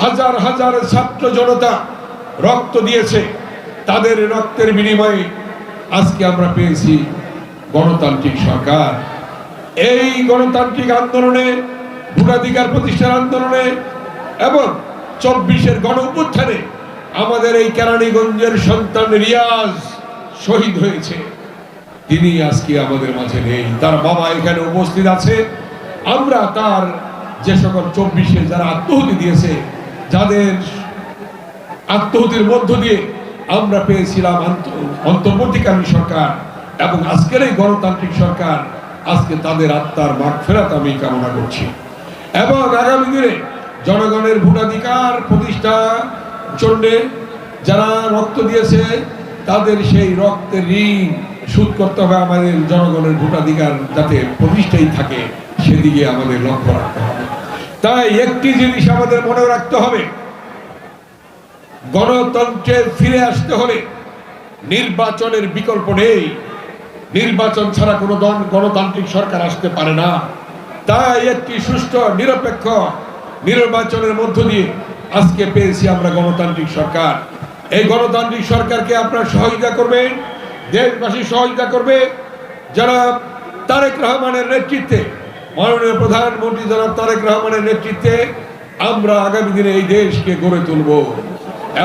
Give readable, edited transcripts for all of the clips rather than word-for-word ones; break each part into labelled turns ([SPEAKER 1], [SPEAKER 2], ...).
[SPEAKER 1] হাজার হাজার ছাত্র জনতা রক্ত দিয়েছে, তাদের রক্তের বিনিময়ে আজকে আমরা পেয়েছি গণতান্ত্রিক সরকার। এই গণতান্ত্রিক আন্দোলনে, ভোটাধিকার প্রতিষ্ঠার আন্দোলনে এবং 24-এর গণ অভ্যুত্থানে আমাদের এই কেরানীগঞ্জের সন্তান রিয়াজ শহীদ হয়েছে। তিনি আজকে আমাদের মাঝে নেই, তার বাবা এখানে উপস্থিত আছে। আমরা তার যে সকল 24-এ যারা আত্মহতি দিয়েছে, যাদের আত্মহতির মধ্য দিয়ে আমরা পেয়েছিলাম অন্তর্বর্তীকালীন সরকার এবং আজকের এই গণতান্ত্রিক সরকার, আজকে তাদের আত্মার মাগফিরাত আমি কামনা করছি। এবং আগামী দিনে জনগণের ভোটাধিকার প্রতিষ্ঠার জন্য যারা রক্ত দিয়েছে, তাদের সেই রক্তের ঋণ শোধ করতে হবে। আমাদের জনগণের ভোটাধিকার যাতে প্রতিষ্ঠাই থাকে, সেদিকে আমাদের লক্ষ্য রাখতে হবে। তাই একটি জিনিস আমাদের মনে রাখতে হবে, গণতন্ত্রে ফিরে আসতে হলে নির্বাচনের বিকল্প নেই। নির্বাচন ছাড়া কোনো গণতান্ত্রিক সরকার আসতে পারে না। তাই একটি সুষ্ঠু নিরপেক্ষ নির্বাচনের মধ্য দিয়ে আজকে পেয়েছি আমরা গণতান্ত্রিক সরকার। এই গণতান্ত্রিক সরকারকে আপনারা সহযোগিতা করবেন, দেশবাসী সহযোগিতা করবে। জনাব তারেক রহমানের নেতৃত্বে, মাননীয় প্রধানমন্ত্রী জনাব তারেক রহমানের নেতৃত্বে আমরা আগামী দিনে এই দেশকে গড়ে তুলব।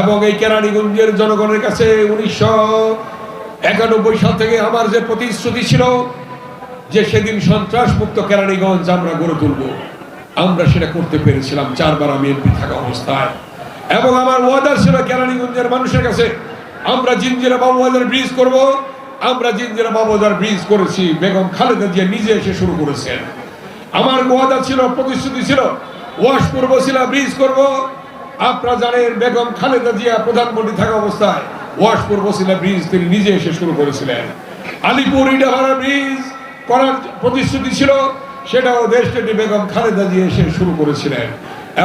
[SPEAKER 1] এবং এই কেরানীগঞ্জের জনগণের কাছে 1991 সাল থেকে আমার যে প্রতিশ্রুতি ছিল যে সেদিন সন্ত্রাস মুক্ত কেরানীগঞ্জ আমরা গড়ে তুলব, আমরা সেটা করতে পেরেছিলাম 4 বার আমি এমপি থাকা অবস্থায়। এবং আমার ওয়াদা ছিল কেরানীগঞ্জের মানুষের কাছে, আমরা জিঞ্জিরা বাবুবাজার ব্রিজ করব। আমরা জিঞ্জিরা বাবুবাজার ব্রিজ করেছি, বেগম খালেদা জিয়া নিজে এসে শুরু করেছেন। আমার ওয়াদা ছিল, প্রতিশ্রুতি ছিল, ওয়াশপুর বসিলা ব্রিজ করব। আপনারা জানেন বেগম খালেদা জিয়া প্রধানমন্ত্রী থাকা অবস্থায় ওয়াশপুর বসিলা ব্রিজ তিনি নিজে এসে শুরু করেছিলেন। আলিপুর ইটাহারা ব্রিজ করার প্রতিশ্রুতি ছিল, সেটাও দেশটি বেগম খালেদা জিয়া এসে শুরু করেছিলেন।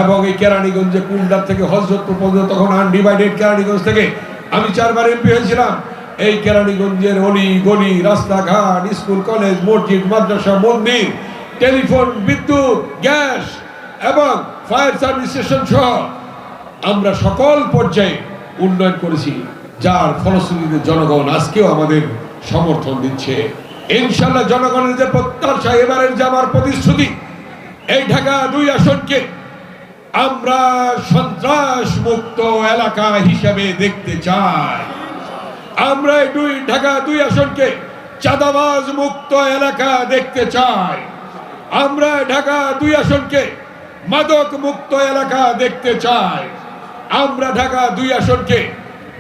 [SPEAKER 1] এবং এই কেরানীগঞ্জে কুন্ডার থেকে হযরতপুর পর্যন্ত, তখন আনডিভাইডেড কেরানীগঞ্জ থেকে আমি 4 বার এমপি হয়েছিলাম। এই কেরানীগঞ্জের অলি গলি, রাস্তাঘাট, স্কুল কলেজ, মসজিদ, মাদ্রাসা, মন্দির, টেলিফোন, বিদ্যুৎ, গ্যাস এবং ফায়ার সার্ভিস স্টেশন সহ আমরা সকল পর্যায়ে উন্নয়ন করেছি, যার ফলশ্রুতিতে জনগণ আজকেও আমাদের সমর্থন দিচ্ছে। ইনশাআল্লাহ জনগণের যে প্রত্যাশা, এবারের যে আমার প্রতিশ্রুতি, এই ঢাকা 2 আসনকে আমরা সন্ত্রাস মুক্ত এলাকা হিসেবে দেখতে চাই। আমরা এই ঢাকা 2 আসনকে চাঁদাবাজ মুক্ত এলাকা দেখতে চাই। আমরা ঢাকা 2 আসনকে মাদক মুক্ত এলাকা দেখতে চাই। আমরা ঢাকা 2 আসনকে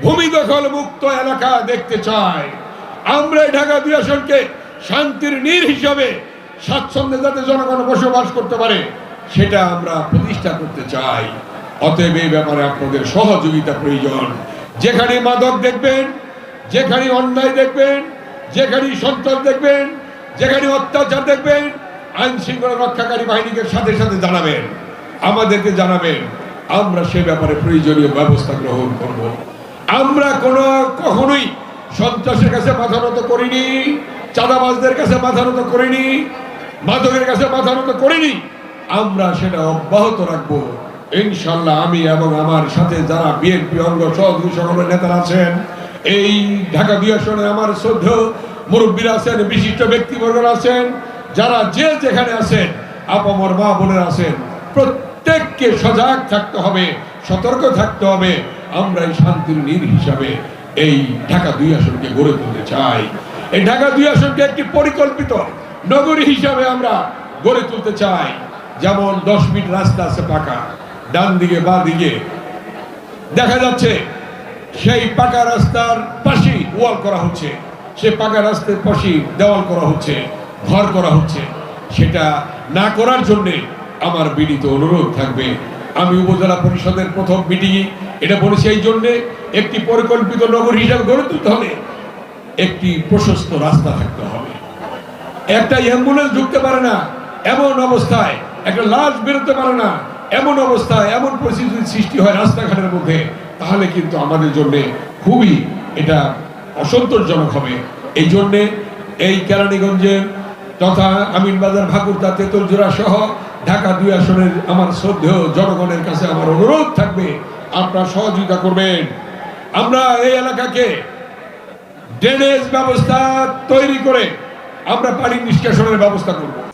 [SPEAKER 1] ভূমি দখল মুক্ত এলাকা দেখতে চাই। আমরা ঢাকা 2 আসনকে শান্তির নীড় হিসাবে স্বাচ্ছন্দ্যে যাতে জনগণ বসবাস করতে পারে, সেটা আমরা প্রতিষ্ঠা করতে চাই। অতএব এই ব্যাপারে আপনাদের সহযোগিতা প্রয়োজন। যেখানে মাদক দেখবেন, যেখানে অন্যায় দেখবেন, যেখানে সন্ত্রাস দেখবেন, যেখানে অত্যাচার দেখবেন, আইন শৃঙ্খলা রক্ষাকারী বাহিনীকে সাথে সাথে জানাবেন, আমাদেরকে জানাবেন। আমরা সে ব্যাপারে প্রয়োজনীয় ব্যবস্থা গ্রহণ করব। আমরা কখনোই সন্ত্রাসের কাছে মাথা নত করিনি, চাঁদাবাজদের কাছে মাথা নত করিনি, মাদকের কাছে মাথা নত করিনি। আমরা সেটা অব্যাহত রাখবো ইনশাআল্লাহ। আমি এবং আমার সাথে যারা বিএনপি অঙ্গ সহযোগী সকলের নেতারা আছেন, এই ঢাকা 2 আসনে আমার শ্রদ্ধেয় মুরব্বীরা আছেন, বিশিষ্ট ব্যক্তিবর্গরা আছেন, যারা যে যেখানে আছেন, আপামর মা বোনেরা আছেন, প্রত্যেককে সজাগ থাকতে হবে, সতর্ক থাকতে হবে। আমরা এই শান্তির নীড় হিসাবে এই ঢাকা 2 আসনকে গড়ে তুলতে চাই। এই ঢাকা 2 আসনকে একটি পরিকল্পিত নগরী হিসাবে আমরা গড়ে তুলতে চাই। যেমন 10 ফিট রাস্তা আছে পাকা, ডান দিকে বা দিকে দেখা যাচ্ছে, সেই পাকা রাস্তার পাশে ওয়াল করা হচ্ছে, সে পাকা রাস্তার পাশে দেওয়াল করা হচ্ছে, ঘর করা হচ্ছে। সেটা না করার জন্যে আমার বিনীত অনুরোধ থাকবে। আমি উপজেলা পরিষদের প্রথম মিটিংয়ে এটা বলেছি, এই জন্যে একটি পরিকল্পিত নগর হিসাবে গড়ে তুলতে হলে একটি প্রশস্ত রাস্তা থাকতে হবে। একটা অ্যাম্বুলেন্স ঢুকতে পারে না এমন অবস্থায়, একটা লাশ বেরোতে পারে না এমন অবস্থায়, এমন পরিস্থিতির সৃষ্টি হয় রাস্তাঘাটের মধ্যে, তাহলে কিন্তু আমাদের জন্য খুবই এটা অসন্তোষজনক হবে। এই জন্যে এই কেরানীগঞ্জের তথা আমিনবাজার, ভাকুরদা, তেতুলজোড়া সহ ঢাকা 2 আসনের আমার শ্রদ্ধেয় জনগণের কাছে আমার অনুরোধ থাকবে, আপনারা সহযোগিতা করবেন। আমরা এই এলাকাকে ড্রেনেজ ব্যবস্থা তৈরি করে আমরা পানি নিষ্কাশনের ব্যবস্থা করব।